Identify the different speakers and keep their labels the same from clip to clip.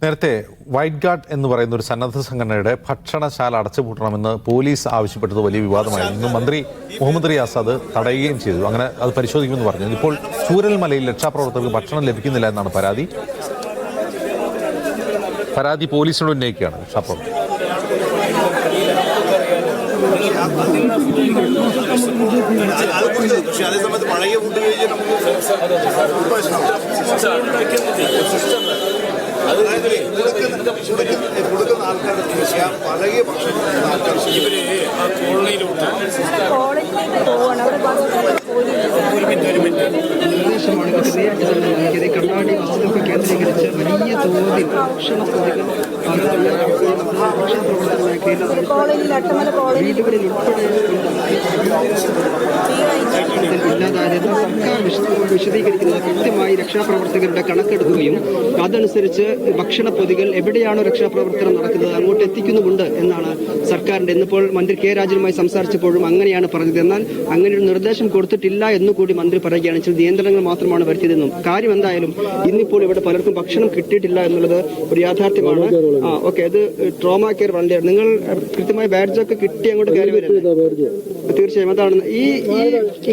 Speaker 1: നേരത്തെ white guard എന്ന് പറയുന്ന ഒരു സന്നദ്ധ സംഘടനയുടെ ഭക്ഷണശാല അടച്ചുപൂട്ടണമെന്ന് പോലീസ് ആവശ്യപ്പെട്ടത് വലിയ വിവാദമായിരുന്നു. മന്ത്രി മുഹമ്മദ് റിയാസ് അത് തടയുകയും ചെയ്തു. അങ്ങനെ അത് പരിശോധിക്കുമെന്ന് പറഞ്ഞു. ഇപ്പോൾ ചൂരൽമലയിൽ രക്ഷാപ്രവർത്തകർക്ക് ഭക്ഷണം ലഭിക്കുന്നില്ല എന്നാണ് പരാതി പോലീസിനോട് ഉന്നയിക്കുകയാണ് രക്ഷാപ്രവർത്തകർ.
Speaker 2: അതേസമയത്ത് പഴയ ഫുഡ് കഴിച്ച് കൊടുക്കുന്ന ആൾക്കാരുടെ പഴയ ഭക്ഷണം ആൾക്കാർ ഇവര് ആ കോളനിയിലോട്ട്
Speaker 3: കണ്ണാടി വസ്തുക്കൾ കേന്ദ്രീകരിച്ച് വലിയ തോതിൽ വീടുകളിൽ ഉൾപ്പെടെ ഇല്ലാതായത് സർക്കാർ വിശദീകരിക്കുന്നത് കൃത്യമായി രക്ഷാപ്രവർത്തകരുടെ കണക്കെടുക്കുകയും അതനുസരിച്ച് ഭക്ഷണ പൊതികൾ എവിടെയാണോ രക്ഷാപ്രവർത്തനം നടക്കുന്നത് അങ്ങോട്ട് എത്തിക്കുന്നുമുണ്ട് എന്നാണ് സർക്കാരിന്റെ. ഇന്നിപ്പോൾ മന്ത്രി കെ രാജനുമായി സംസാരിച്ചപ്പോഴും അങ്ങനെയാണ് പറഞ്ഞത്. എന്നാൽ അങ്ങനെ ഒരു നിർദ്ദേശം കൊടുത്തിട്ടില്ല എന്നുകൂടി മന്ത്രി പറയുകയാണ്. ചില നിയന്ത്രണങ്ങൾ മാത്രമാണ് വരുത്തിയതെന്നും. കാര്യം എന്തായാലും ഇന്നിപ്പോൾ ഇവിടെ പലർക്കും ഭക്ഷണം കിട്ടിയിട്ടില്ല എന്നുള്ളത് ഒരു യാഥാർത്ഥ്യമാണ്. ഓക്കെ, അത് ട്രോമാ കെയർ വളണ്ടിയർ നിങ്ങൾ കൃത്യമായി ബാഡ്ജൊക്കെ കിട്ടി അങ്ങോട്ട് കയറി വരുന്നത് തീർച്ചയായും അതാണ്. ഈ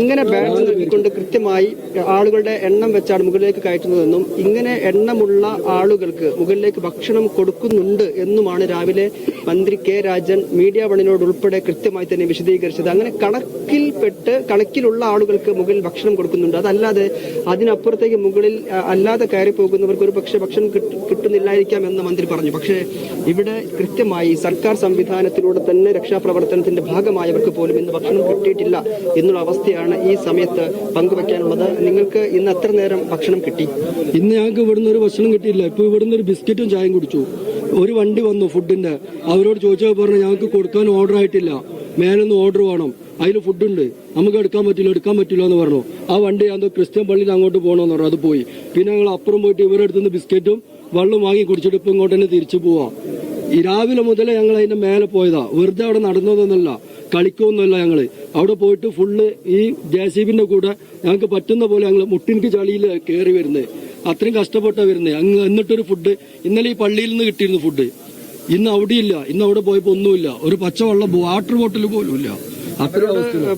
Speaker 3: ഇങ്ങനെ ബാഡ്ജ് നൽകിക്കൊണ്ട് കൃത്യമായി ആളുകളുടെ എണ്ണം വെച്ചാണ് മുകളിലേക്ക് കയറ്റുന്നതെന്നും ഇങ്ങനെ എണ്ണമുള്ള ആളുകൾക്ക് മുകളിലേക്ക് ഭക്ഷണം കൊടുക്കുന്നുണ്ട് എന്നുമാണ് രാവിലെ മന്ത്രി കെ രാജൻ മീഡിയ വണിനോട് ഉൾപ്പെടെ കൃത്യമായി തന്നെ വിശദീകരിച്ചത്. അങ്ങനെ കണക്കിലുള്ള ആളുകൾക്ക് മുകളിൽ ഭക്ഷണം കൊടുക്കുന്നുണ്ട്. അതല്ലാതെ അതിനപ്പുറത്തേക്ക് മുകളിൽ അല്ലാതെ കയറി പോകുന്നവർക്ക് ഒരു പക്ഷേ ഭക്ഷണം കിട്ടുന്നില്ലായിരിക്കാം എന്ന് മന്ത്രി പറഞ്ഞു. പക്ഷേ ഇവിടെ കൃത്യമായി സർക്കാർ സംവിധാനത്തിലൂടെ തന്നെ രക്ഷാപ്രവർത്തനത്തിന്റെ ഭാഗമായവർക്ക് പോലും ഇന്ന് ഭക്ഷണം കിട്ടിയിട്ടില്ല എന്നുള്ള അവസ്ഥയാണ് ഈ സമയത്ത് പങ്കുവെക്കാനുള്ളത്. നിങ്ങൾക്ക് ഇന്ന് എത്ര നേരം ഭക്ഷണം കിട്ടി?
Speaker 4: ഇന്ന് ഞങ്ങൾക്ക് ഇവിടുന്ന് ഒരു ഭക്ഷണം കിട്ടിയില്ല. ഇപ്പൊ ഇവിടുന്ന് ഒരു ബിസ്ക്കറ്റും ചായയും കുടിച്ചു. ഒരു വണ്ടി വന്നു ഫുഡിന്റെ, അവരോട് ചോദിച്ചാൽ പറഞ്ഞു ഞങ്ങൾക്ക് കൊടുക്കാൻ ഓർഡർ ആയിട്ടില്ല, മേലൊന്ന് ഓർഡർ വേണം, അതിൽ ഫുഡുണ്ട്, നമുക്ക് എടുക്കാൻ പറ്റില്ല എന്ന് പറഞ്ഞു. ആ വണ്ടി എന്തോ ക്രിസ്ത്യൻ പള്ളിയിൽ അങ്ങോട്ട് പോകണമെന്ന് പറഞ്ഞു. അത് പോയി. പിന്നെ ഞങ്ങൾ അപ്പുറം പോയിട്ട് ഇവരുടെ അടുത്തുനിന്ന് ബിസ്ക്കറ്റും വെള്ളം വാങ്ങി കുടിച്ചിട്ട് ഇപ്പൊ ഇങ്ങോട്ട് തന്നെ തിരിച്ചു പോവാ. ഈ രാവിലെ മുതലേ ഞങ്ങൾ അതിന്റെ മേലെ പോയതാ. വെറുതെ അവിടെ നടന്നതൊന്നല്ല, കളിക്കൊന്നുമല്ല. ഞങ്ങള് അവിടെ പോയിട്ട് ഫുള്ള് ഈ JCBന്റെ കൂടെ ഞങ്ങൾക്ക് പറ്റുന്ന പോലെ ഞങ്ങൾ മുട്ടിൻക്ക് ചളിയിൽ കയറി വരുന്നത്. അത്രയും കഷ്ടപ്പെട്ടാ വരുന്നത്. എന്നിട്ടൊരു ഫുഡ് ഇന്നലെ ഈ പള്ളിയിൽ നിന്ന് കിട്ടിയിരുന്നു ഫുഡ്. ഇന്ന് അവിടെയില്ല. ഇന്ന് അവിടെ പോയപ്പോ ഒന്നുമില്ല. ഒരു പച്ചവെള്ളം വാട്ടർ ബോട്ടിൽ പോലും ഇല്ല.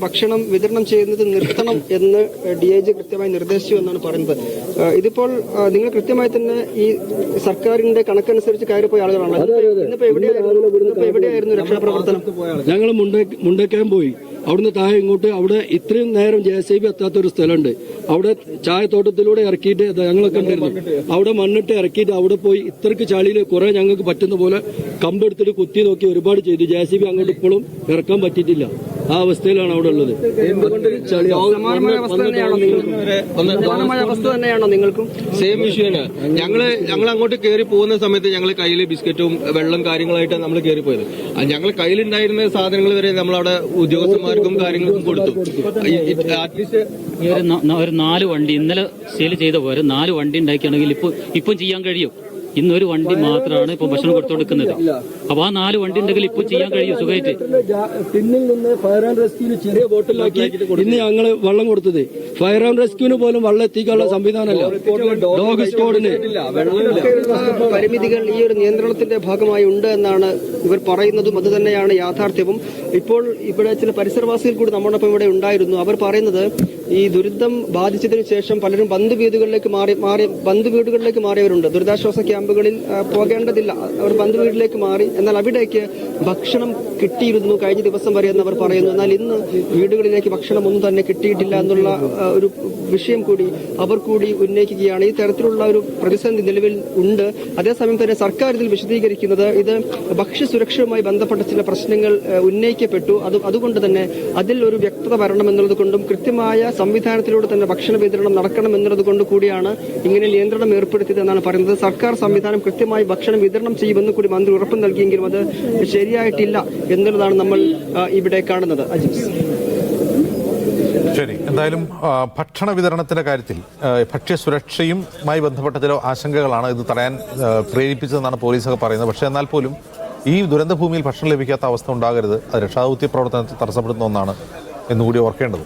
Speaker 3: ഭക്ഷണം വിതരണം ചെയ്യുന്നത് നിർത്തണം എന്ന് DIG കൃത്യമായി നിർദ്ദേശിച്ചു എന്നാണ് പറയുന്നത്. ഇതിപ്പോൾ നിങ്ങൾ കൃത്യമായി തന്നെ ഈ സർക്കാരിന്റെ കണക്കനുസരിച്ച് കയറിപ്പോയ ആളുകളാണ്. ഇന്നിപ്പോ എവിടെയായിരുന്നു രക്ഷാപ്രവർത്തനം?
Speaker 4: ഞങ്ങൾ മുണ്ടക്കയം പോയി. അവിടുന്ന് താഴെ ഇങ്ങോട്ട് അവിടെ ഇത്രയും നേരം JCB എത്താത്ത ഒരു സ്ഥലമുണ്ട്. അവിടെ ചായത്തോട്ടത്തിലൂടെ ഇറക്കിയിട്ട് ഞങ്ങളൊക്കെ ഉണ്ടായിരുന്നു. അവിടെ മണ്ണിട്ട് ഇറക്കിയിട്ട് അവിടെ പോയി ഇത്രക്ക് ചളിയിൽ കുറെ ഞങ്ങൾക്ക് പറ്റുന്ന പോലെ കമ്പെടുത്തിട്ട് കുത്തി നോക്കി ഒരുപാട് ചെയ്തു. JCB അങ്ങോട്ട് ഇപ്പോഴും ഇറക്കാൻ പറ്റിയിട്ടില്ല. ആ അവസ്ഥയിലാണ് അവിടെ ഉള്ളത്.
Speaker 3: സമാനമായ അവസ്ഥ തന്നെയാണോ നിങ്ങൾക്കും?
Speaker 5: സെയിം ഇഷ്യൂന്. ഞങ്ങൾ അങ്ങോട്ട് കയറി പോകുന്ന സമയത്ത് ഞങ്ങൾ കയ്യിൽ ബിസ്ക്കറ്റും വെള്ളം കാര്യങ്ങളായിട്ടാണ് നമ്മൾ കയറി പോയത്. ഞങ്ങൾ കയ്യിലുണ്ടായിരുന്ന സാധനങ്ങൾ വരെ നമ്മളവിടെ ഉദ്യോഗസ്ഥന്മാർക്കും കാര്യങ്ങൾക്കും കൊടുത്തു. അറ്റ്ലീസ്റ്റ്
Speaker 6: ഒരു 4 വണ്ടി ഇന്നലെ സെയിൽ ചെയ്ത പോലെ 4 വണ്ടി ഉണ്ടാക്കിയാണെങ്കിൽ ഇപ്പം ചെയ്യാൻ കഴിയും. ഇന്നൊരു വണ്ടി മാത്രമാണ് ഇപ്പൊ ഭക്ഷണം കൊടുത്തുകൊടുക്കുന്നത്. അപ്പൊ ആ 4 വണ്ടി ഉണ്ടെങ്കിൽ ഇപ്പൊ ചെയ്യാൻ കഴിയും സുഖമായിട്ട്.
Speaker 4: ടിന്നിൽ നിന്ന് ഫയർ ആൻഡ് റെസ്ക്യൂവിന് ചെറിയ ബോട്ടിലാക്കി ഇന്ന് ഞങ്ങള് വെള്ളം കൊടുത്തത്. ഫയർ ആൻഡ് റെസ്ക്യൂവിന് പോലും വെള്ളം എത്തിക്കാനുള്ള സംവിധാനമല്ല. ഡോഗ് സ്ക്വാഡിന്
Speaker 3: പരിമിതികൾ ഈ ഒരു നിയന്ത്രണത്തിന്റെ ഭാഗമായി ഉണ്ട് എന്നാണ് ഇവർ പറയുന്നതും. അത് തന്നെയാണ് യാഥാർത്ഥ്യവും. ഇപ്പോൾ ഇവിടെ ചില പരിസരവാസികൾ കൂടി നമ്മോടൊപ്പം ഇവിടെ ഉണ്ടായിരുന്നു. അവർ പറയുന്നത് ഈ ദുരിതം ബാധിച്ചതിനു ശേഷം പലരും ബന്ധുവീടുകളിലേക്ക് മാറിയവരുണ്ട്. ദുരിതാശ്വാസ ക്യാമ്പുകളിൽ പോകേണ്ടതില്ല, അവർ ബന്ധുവീട്ടിലേക്ക് മാറി. എന്നാൽ അവിടേക്ക് ഭക്ഷണം കിട്ടിയിരുന്നു കഴിഞ്ഞ ദിവസം വരെ എന്ന് അവർ പറയുന്നു. എന്നാൽ ഇന്ന് വീടുകളിലേക്ക് ഭക്ഷണം ഒന്നും തന്നെ കിട്ടിയിട്ടില്ല എന്നുള്ള ഒരു വിഷയം കൂടി അവർ കൂടി ഉന്നയിക്കുകയാണ്. ഈ തരത്തിലുള്ള ഒരു പ്രതിസന്ധി നിലവിൽ ഉണ്ട്. അതേസമയം തന്നെ സർക്കാർ ഇതിൽ വിശദീകരിക്കുന്നത് ഇത് ഭക്ഷ്യസുരക്ഷയുമായി ബന്ധപ്പെട്ട ചില പ്രശ്നങ്ങൾ ഉന്നയിക്കപ്പെട്ടു. അതുകൊണ്ട് തന്നെ അതിൽ ഒരു വ്യക്തത വരണം എന്നുള്ളത് കൊണ്ടും കൃത്യമായ സംവിധാനത്തിലൂടെ തന്നെ ഭക്ഷണ വിതരണം നടക്കണം എന്നുള്ളത് കൊണ്ട് കൂടിയാണ് ഇങ്ങനെ നിയന്ത്രണം ഏർപ്പെടുത്തിയത് എന്നാണ് പറയുന്നത്. സർക്കാർ സംവിധാനം കൃത്യമായി ഭക്ഷണം വിതരണം ചെയ്യുമെന്ന് കൂടി മന്ത്രി ഉറപ്പ് നൽകിയെങ്കിലും അത് ശരിയായിട്ടില്ല എന്നുള്ളതാണ് നമ്മൾ ഇവിടെ കാണുന്നത്.
Speaker 1: ശരി, എന്തായാലും ഭക്ഷണ വിതരണത്തിന്റെ കാര്യത്തിൽ ഭക്ഷ്യസുരക്ഷയുമായി ബന്ധപ്പെട്ട ചില ആശങ്കകളാണ് ഇത് തടയാൻ പ്രേരിപ്പിച്ചതെന്നാണ് പോലീസൊക്കെ പറയുന്നത്. പക്ഷേ എന്നാൽ പോലും ഈ ദുരന്തഭൂമിയിൽ ഭക്ഷണം ലഭിക്കാത്ത അവസ്ഥ ഉണ്ടാകരുത്. അത് രക്ഷാദൗത്യ പ്രവർത്തനത്തെ തടസ്സപ്പെടുത്തുന്ന ഒന്നാണ് എന്നുകൂടി ഓർക്കേണ്ടത്.